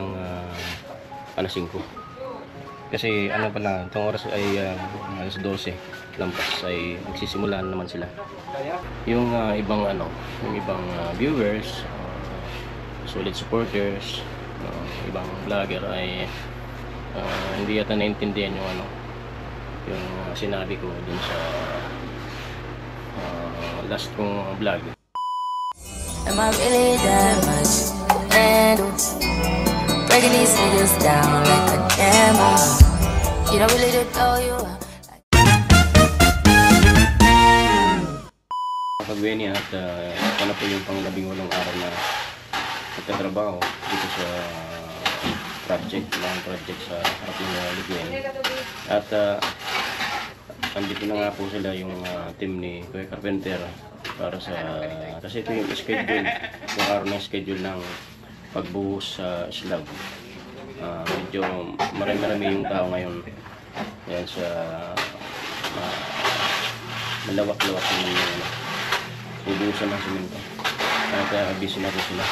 ng alas 5. Kasi ano pala, itong oras ay alas 12 lampas ay nagsisimula naman sila. Yung ibang viewers, solid supporters, ibang vlogger ay hindi yata naintindihan yung sinabi ko dun sa last kong vlog. Am I really that much to handle? Breaking these niggas down like a camel. You don't really know you. Pag-Benny at ano po yung pang-18 araw na nagtatrabaho dito sa project sa harap ng Liguen. At andito na nga po sila yung team ni Kuya Carpenter para sa, kasi ito yung schedule, yung araw na schedule ng pagbuhos sa slab. Medyo marami yung tao ngayon. Yan sa malawak-lawak yung bubuhusan ng simento. Kaya busy na po sila.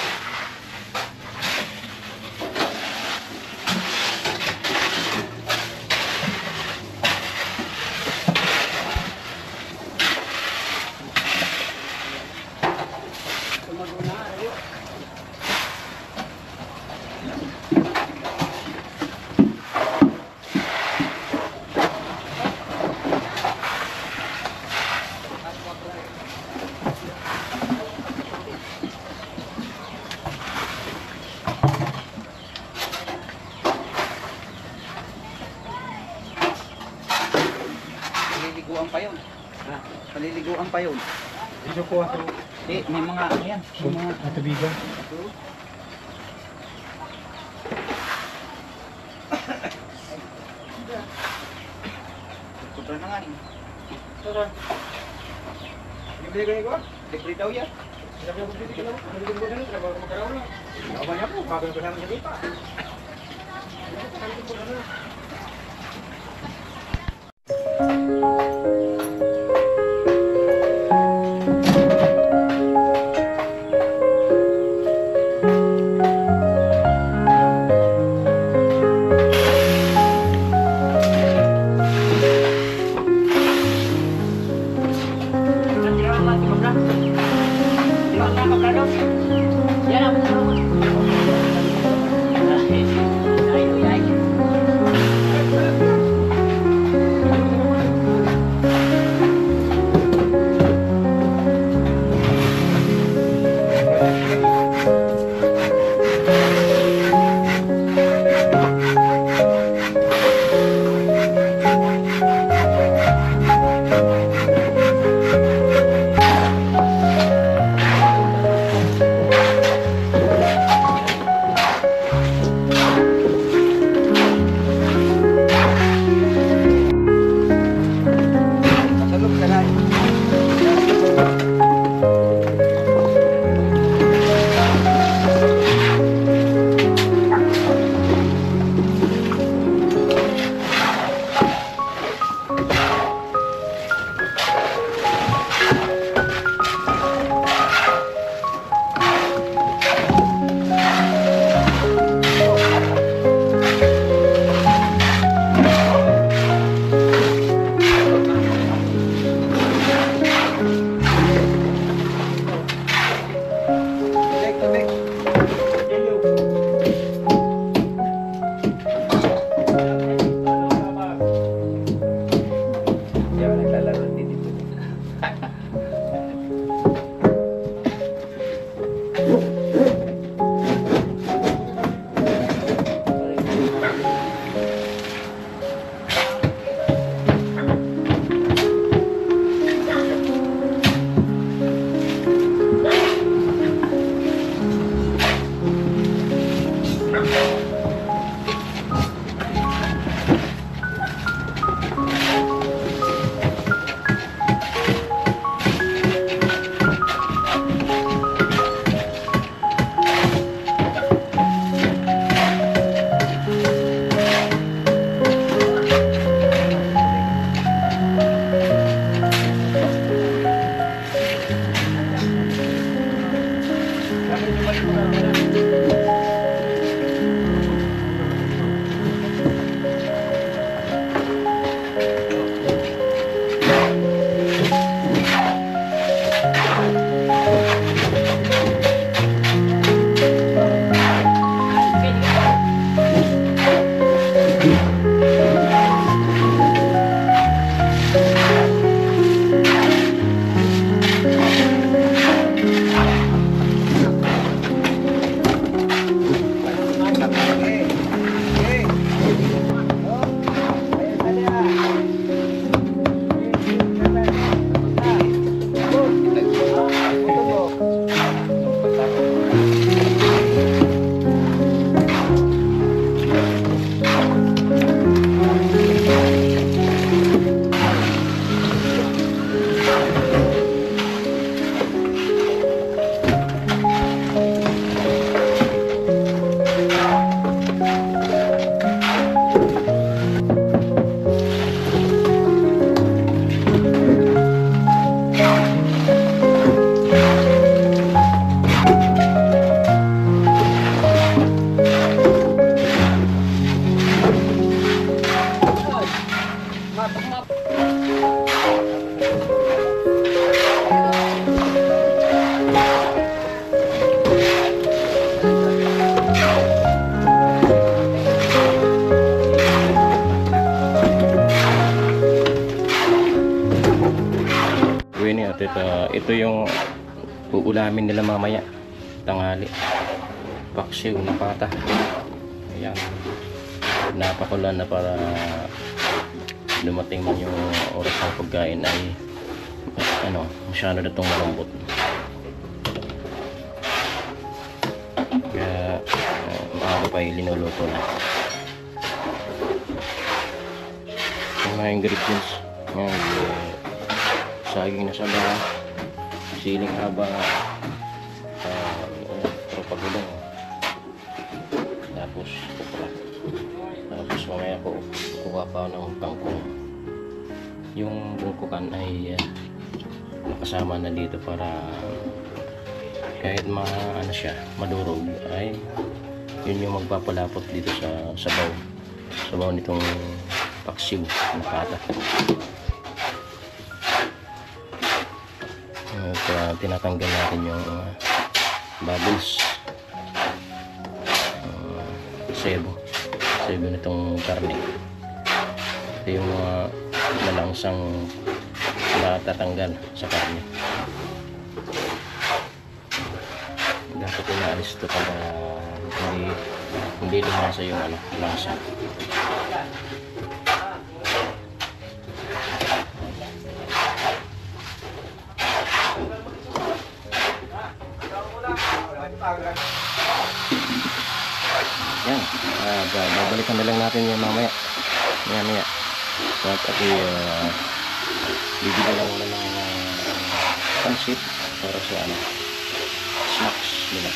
Paliliguan pa yun. Paliliguan pa yun. Ito po ako. May mga ano yan. May mga atubigan. Sobra na nga eh. Sobra. Bibili kayo ko? Dikli daw yan. Sinabi ako bibili ka lang. Nagiging ko ganun. Trabaho ko magkaraw lang. Ako niya po. Bago na namin sa pa. Gwen, at ito yung uulamin nila mamaya tanghali. Paksiw na pata. Ayan, napakulan na para dumating man yung oras ng pagkain ay masyado na itong malambot. Kaya maaga pa linuluto na yung mga ingredients. Saging na saba, siling haba, propagulong, tapos okra. Tapos mamaya ko kuha pa ng kangkong. Yung bungkukan ay nakasama na dito para kahit siya, madurog, ay yun yung magpapalapot dito sa sabaw nitong paksiw na pata. At tinatanggal natin yung bubbles, sebo nitong karne. Ito yung malangsang natatanggal sa karne. Dapat inaalis ito para hindi lumasa yung lasa. Yan, babalikan na lang natin yung mamaya. At bibili lang muna ng pansit para sa snacks nila.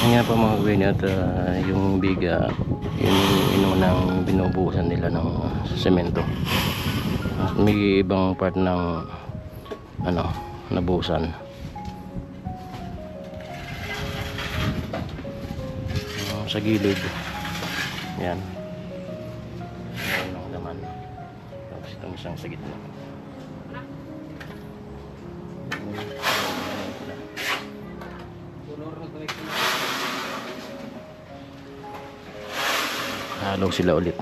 Ngayon pa mga Gwen, at yung biga, yun inunang binubuhusan nila ng semento. At may ibang part ng nabuhusan. Sa gilid, yan ang laman. Tapos itong isang sa gitna. Halo sila ulit.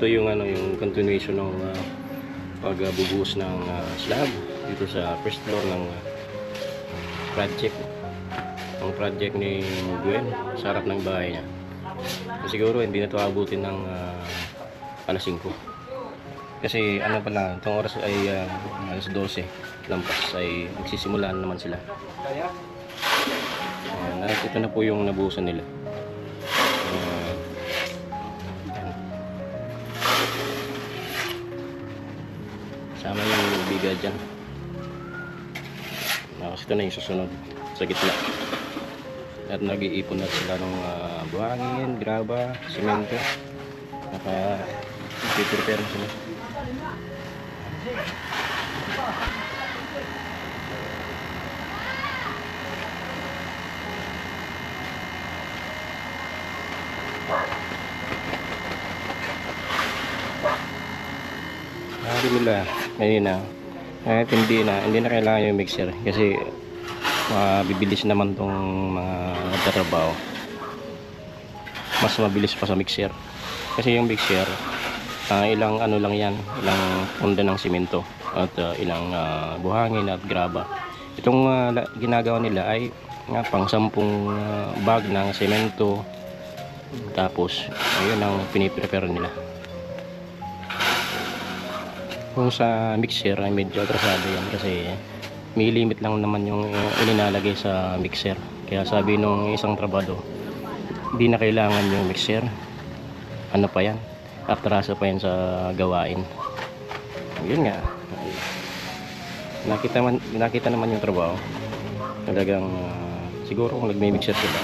Ito yung continuation ng pagbubuhos ng slab dito sa first floor ng project ni Gwen sa harap ng bahay niya. Siguro hindi na ito abutin ng alas 5. Kasi ano pa lang, itong oras ay alas 12 lampas ay magsisimula na naman sila. Kaya? At ito na po yung nabuhusan nila. Yan. Sama yung biga dyan. Kasi ito na yung susunod sa gitna. At nag-iipon na sila ng buhangin, graba, simento. Naka-prepare na sila. Sabi nila ngayon na kahit hindi na kailangan yung mixer kasi mabibilis naman tong mga nagtatrabaho. Mas mabilis pa sa mixer kasi yung mixer ilang ano lang yan, ilang punda ng simento at ilang buhangin at graba. Itong ginagawa nila ay pang 10 bag ng simento, tapos ayun ang piniprepare nila. Kung sa mixer ay medyo atrasado yan kasi may limit lang naman yung ininalagay sa mixer. Kaya sabi nung isang trabado, hindi na kailangan yung mixer, ano pa yan, atraso pa yan sa gawain. Yun nga, nakita naman yung trabaho. Talagang siguro kung nagme-mixer sila,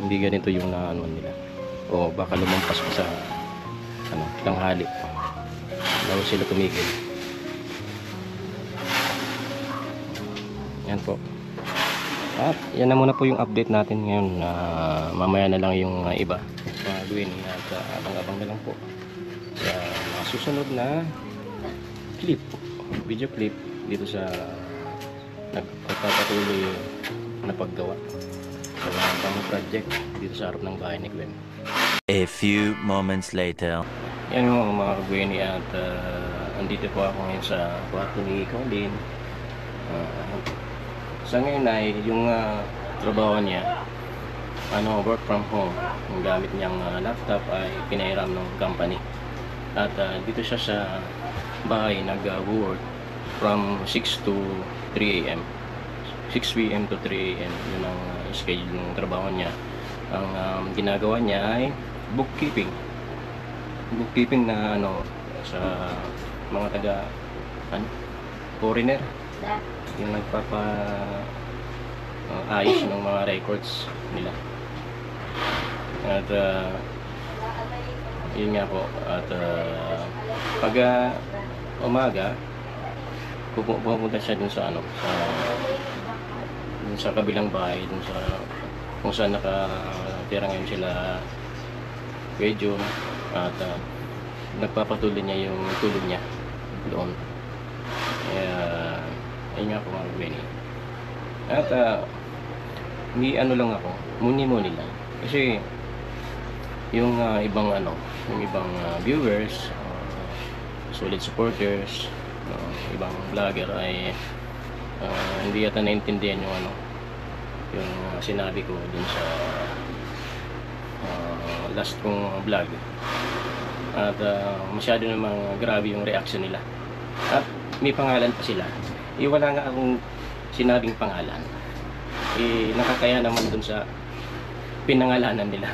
hindi ganito yung ano nila, o baka lumampas pa sa tanghali bago sila tumigil. Yan po. At yan na muna po yung update natin ngayon. Mamaya na lang yung iba gawin at abang-abang na lang po sa mga susunod na clip, video clip dito sa nagpapatuloy na paggawa sa mga project dito sa harap ng bahay ni Gwen. A few moments later. Yan yung mga kagwini at andito po ako ngayon sa kwarto ni Colin. Sa ngayon ay yung trabaho niya, work from home. Yung gamit niyang laptop ay pinahiram ng company. At dito siya sa bahay nag-work from 6 to 3 a.m. 6 p.m. to 3 a.m. Yun ang schedule ng trabaho niya. Ang ginagawa niya ay bookkeeping na sa mga taga foreigner, yung nagpapa ayos ng mga records nila. At yun nga po, at pag umaga pupunta siya dun sa dun sa kabilang bahay, dun sa kung saan nakatira ngayon sila Kuya, at nagpapatuloy niya yung tulog niya doon. Kaya ayun nga po mga Benny. At may lang ako, muni-muni lang kasi yung ibang viewers, solid supporters, ibang vlogger ay hindi yata naintindihan yung sinabi ko dun sa last kong vlog. At masyado namang grabe yung reaction nila. At may pangalan pa sila. Wala nga akong sinabing pangalan. Nakakaya naman dun sa pinangalanan nila.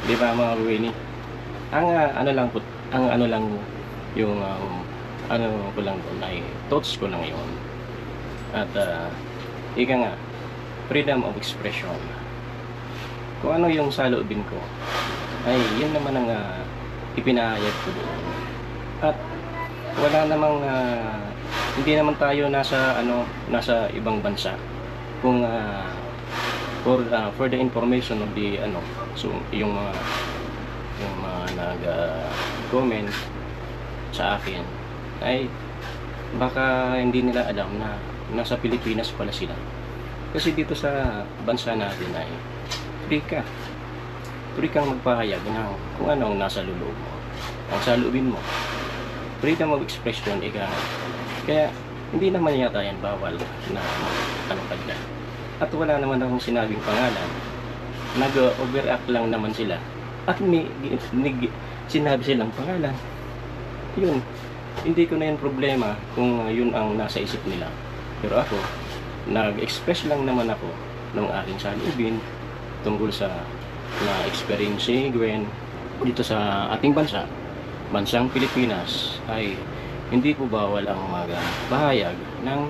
Di ba mga Winnie? Ang ano lang yung ko lang doon ay thoughts ko lang yun. At ika nga, freedom of expression. Kung ano yung saloobin ko ay yun naman ang ipinahayag ko doon. At wala namang hindi naman tayo nasa ibang bansa. Kung for the information of the so yung mga nag-comment sa akin ay baka hindi nila alam na nasa Pilipinas pala sila. Kasi dito sa bansa natin ay free kang magpahayag ng kung ano ang nasa loob mo, ang saloobin mo. Freedom of expression, kaya hindi naman yata yan bawal na kanya. At wala naman akong sinabing pangalan. Nag-overact lang naman sila at may sinabi silang pangalan. yun, hindi ko na yun problema kung yun ang nasa isip nila. Pero ako, nag-express lang naman ako ng aking saloobin tungkol sa na-experience ni Gwen dito sa ating bansang Pilipinas, ay hindi po bawal ang magpahayag ng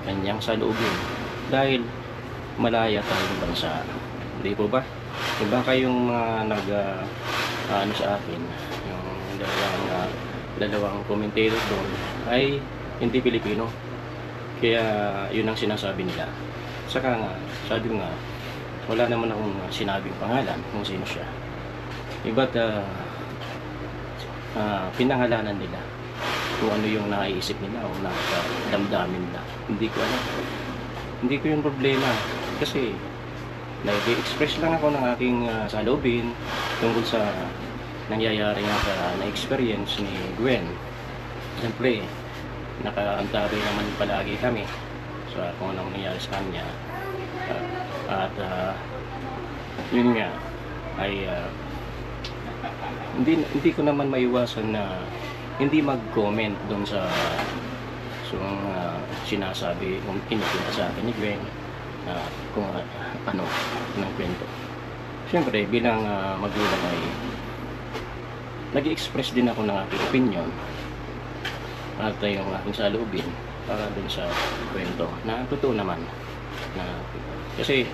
kanyang saloobin dahil malaya tayong bansa. Hindi po ba? Diba kayong mga ano sa akin, yung dalawang commentator doon ay hindi Pilipino. Kaya yun ang sinasabi nila. Saka nga, sabi nga, wala naman akong sinabing pangalan kung sino siya. Iba't pinangalanan nila kung ano yung naiisip nila o nakadamdamin nila. Hindi ko alam. Hindi ko yung problema kasi nag-express lang ako ng aking saloobin tungkol sa nangyayari nga sa na-experience ni Gwen. Siyempre, nakaantabi naman palagi kami sa kung anong nangyari sa kanya. Yun nga ay hindi ko naman maiwasan na hindi mag-comment doon sa sinasabi kung pinipinta sa akin ni Gwen kung ano ng kwento. Siyempre bilang magulang ay nag-express din ako ng aking opinion at yung aking saloobin para dun sa kwento na totoo naman kasi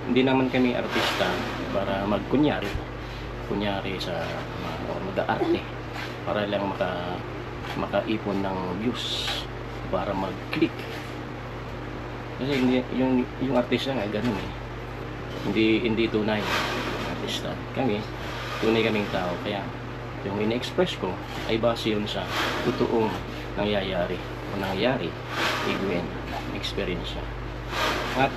hindi naman kami artista para magkunyari sa mag-aarte para lang makaipon ng views para mag-click kasi yung artista nga ganun hindi tunay artista kami, tunay kaming tao, kaya yung ina-express ko ay base yun sa totoong nangyayari o nangyayari Gwen experience niya. At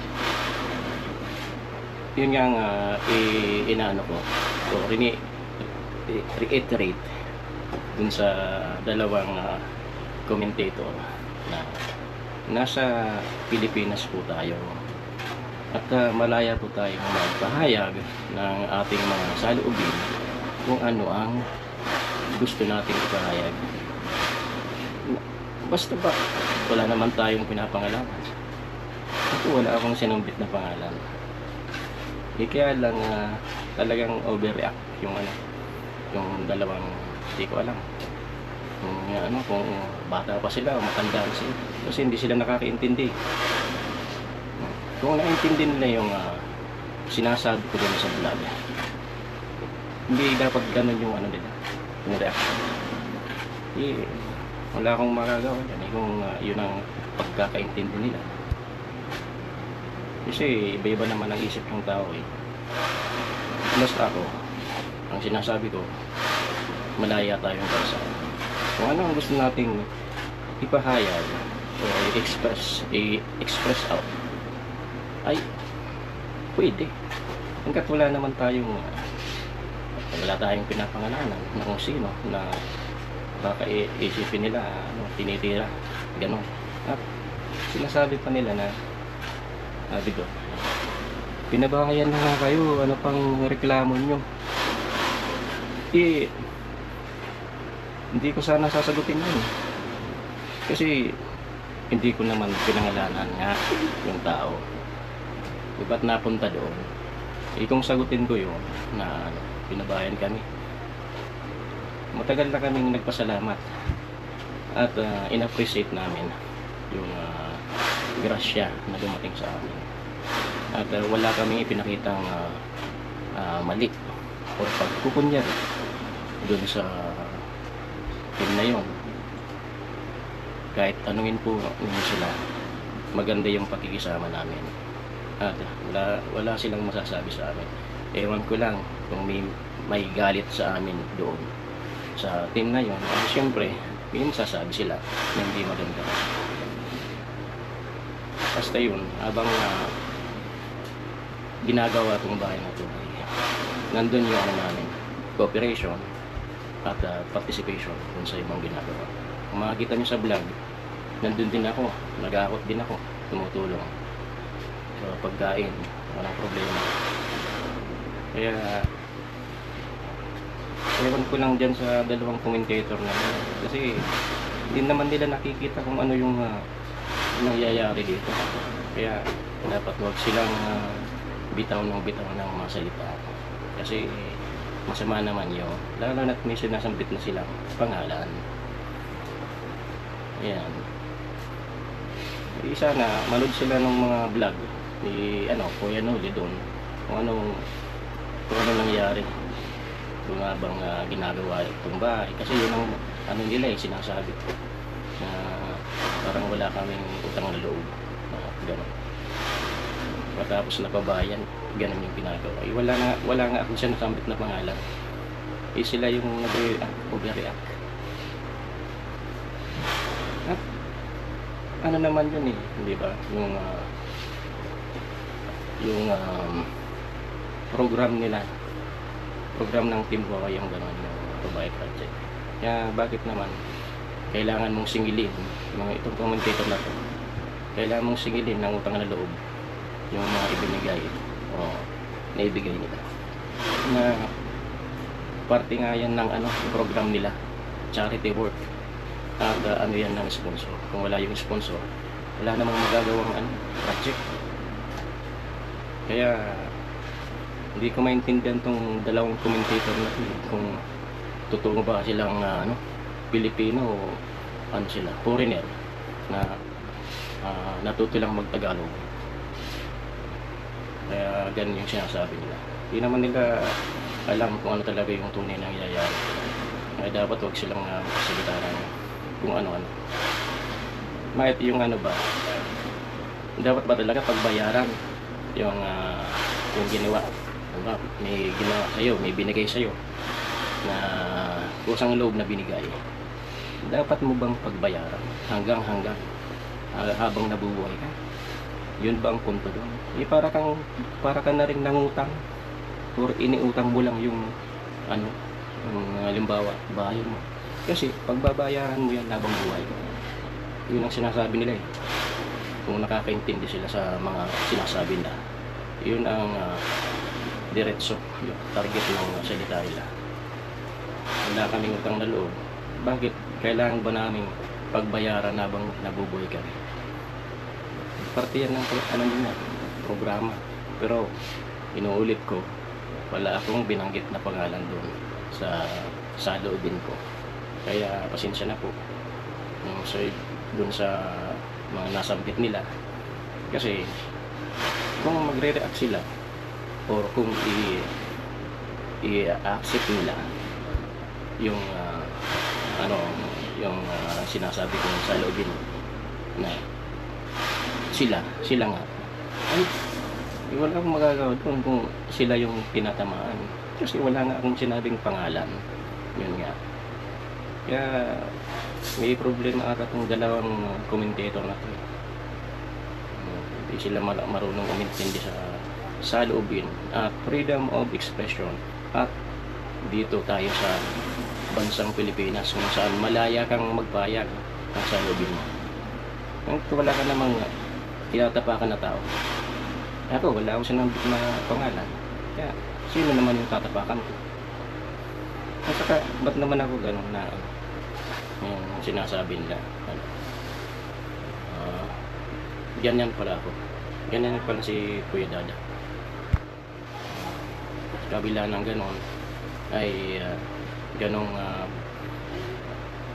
yun nga inaano ko o reiterate dun sa dalawang commentator na nasa Pilipinas po tayo at malaya po tayong magpahayag ng ating mga saloobin kung ano ang gusto nating ipahayag. Basta ba wala naman tayong pinapangalaman. Ako wala akong sinumbit na pangalan. Kaya lang talagang overreact yung dalawang, hindi ko alam kung bata pa sila o matanda na sila kasi hindi sila nakakaintindi. Kung naintindi nila yung sinasabi ko din sa vlog, hindi dapat ganun yung nila, yung reaction. Wala akong magagawa yan kung yun ang pagkakaintindi nila. Kasi iba-iba naman ang isip ng tao Basta ako, ang sinasabi ko, malaya tayong bansa. Kung ano ang gusto nating ipahayag o i-express out, ay pwede. Hanggat wala naman tayong pinapangalanan na kung sino na baka isipin nila tinitira, gano'n. At sinasabi pa nila na sabi ko, pinabahayan na nga kayo, ano pang reklamo nyo? Hindi ko sana sasagutin yun. Kasi hindi ko naman pinangalanan nga yung tao. Ba't napunta doon? Kung sagutin ko yun na pinabahayan kami, matagal na kaming nagpasalamat at in-appreciate namin yung grasya na dumating sa amin at wala kami ipinakitang mali o pagkukunyari doon sa film na yun. Kahit tanungin po ninyo sila, maganda yung pakikisama namin at wala silang masasabi sa amin. Ewan ko lang kung may galit sa amin doon sa team na yun. Siyempre may masasabi sila na hindi maganda. Basta yun, habang ginagawa itong bahay na ito, nandun yung namin, cooperation at participation dun sa ibang ginagawa. Kung makikita nyo sa vlog, nandun din ako, nag-aakot din ako, tumutulong sa pagkain, walang problema. Kaya Ewan ko lang dyan sa dalawang commentator na yun. Kasi hindi naman nila nakikita kung ano yung nangyayari dito. Kaya dapat huwag silang bitaw ng mga salita. Kasi masama naman yun. Lalo na't may sinasambit na silang pangalan. Ayan. Isa na, manood sila ng mga vlog ni Kuya Noli doon. Kung ano nangyari. Kung habang ginagawa itong bahay. Kasi yun ang nila sinasabi na parang wala kaming utang na loob. Ganun. Matapos napabayan, ganun yung pinagawa. Wala nga ako siya nasambit na pangalan. Sila yung nag-overreact. At ano naman yun di ba? Yung program nila. Program ng Team Wawa yung gano'n, yung Babae Project. Kaya bakit naman kailangan mong singilin itong commentator na to, kailangan mong singilin ng utang na loob yung mga ibinigay o naibigay nila na parte nga yan ng program nila, charity work, at yan ng sponsor. Kung wala yung sponsor, wala namang magagawang project. Kaya hindi ko maintindihan tong dalawang commentator na kung totoo ba silang Pilipino o sila, foreigner na natuto lang magtagalog. Kaya ganun yung sinasabi nila. Hindi naman nila alam kung ano talaga yung tunay na nangyayari. Kaya dapat huwag silang magsalita kung ano-ano. Mahit yung ba, dapat ba talaga pagbayaran yung ginawa. May ginawa sa'yo, may binigay sa'yo na kusang loob na binigay, dapat mo bang pagbayaran hanggang habang nabubuhay ka? Yun ba ang punto doon? Para ka na rin nangutang or iniutang mo lang yung halimbawa bahay mo, kasi pagbabayaran mo yan habang buhay. Yun ang sinasabi nila kung nakakaintindi sila sa mga sinasabi na yun ang diretso yung target ng salita nila. Wala kaming utang na loob. Bakit kailangan ba namin pagbayaran habang nabubuhay kami? Parte yan ng programa. Pero inuulit ko, wala akong binanggit na pangalan doon sa loobin ko. Kaya pasensya na po doon sa mga nasambit nila. Kasi kung magre-react sila or kung i-accept nila yung sinasabi ko sa loobin na sila nga, ay wala akong magagawa doon kung sila yung tinatamaan, kasi wala nga akong sinabing pangalan. Yun nga, kaya may problema ata itong dalawang commentator na to. Hindi sila marunong umintindi sa loobin at freedom of expression. At dito tayo sa bansang Pilipinas kung saan malaya kang magpayag ng sa loobin mo. Wala ka namang tinatapakan na tao. Ako, wala akong sinambit na pangalan. Kaya sino naman yung tatapakan ko? At saka, ba't naman ako ganun na yung sinasabi nila? Ganyan pala ako. Ganyan pala si Kuya Dada. Kabila ng ganon ay ganong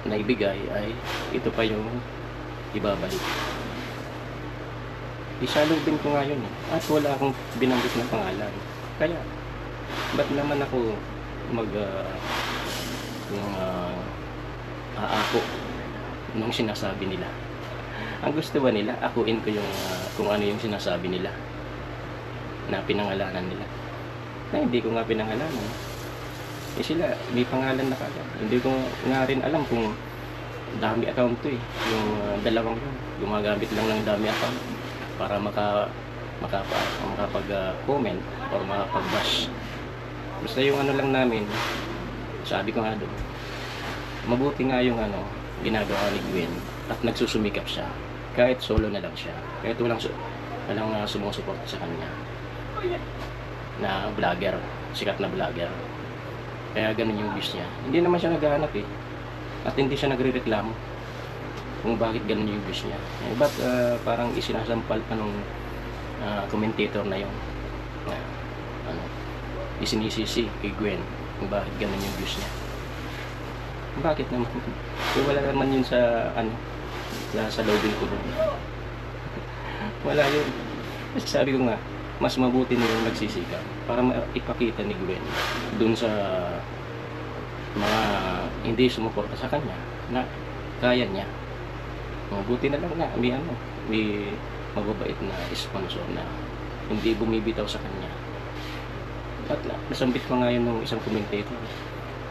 naibigay ay ito pa yung ibabalik. Isalubin ko nga yun at wala akong binanggit na pangalan. Kaya ba't naman ako aako nung sinasabi nila? Ang gusto ba nila akuin ko yung kung ano yung sinasabi nila na pinangalanan nila, na hindi ko nga pinangalanan. Sila may pangalan na kagad. Hindi ko nga rin alam kung dami account to yung dalawang yun, gumagamit lang ng dami account para makapag-comment or makapag-bash. Basta yung lang namin, sabi ko nga doon, mabuti nga yung ginagawa ni Gwen at nagsusumikap siya kahit solo na lang siya, kahit walang sumusuporta sa kanya na vlogger, sikat na vlogger. Kaya ganun yung views niya. Hindi naman siya naghahanap eh. At hindi siya nagre-reklamo kung bakit ganun yung views niya. Eh, but parang isinasampal pa nung commentator na yun. Isinisisi kay Gwen kung bakit ganun yung views niya. Bakit naman? Eh, wala naman yun sa sa loading ko doon. Wala yun. Kasi sabi ko nga, mas mabuti nilang nagsisikap para ipakita ni Gwen dun sa mga hindi sumuporta sa kanya na kaya niya. Mabuti na lang na may mababait na sponsor na hindi bumibitaw sa kanya. At nasambit pa nga yun ng isang commentator.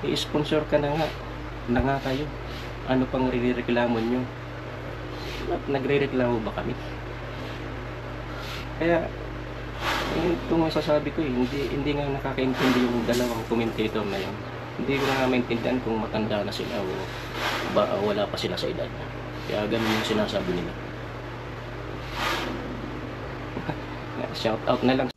I-sponsor ka na nga kayo. Ano pang rireklamo nyo? At nagre-reklamo ba kami? Kaya ito nga sasabi ko hindi nga nakakaintindi yung dalawang commentator na yun. Hindi ko nga maintindihan kung matanda na sila o wala pa sila sa edad. Kaya ganun yung sinasabi nila. Shout out na lang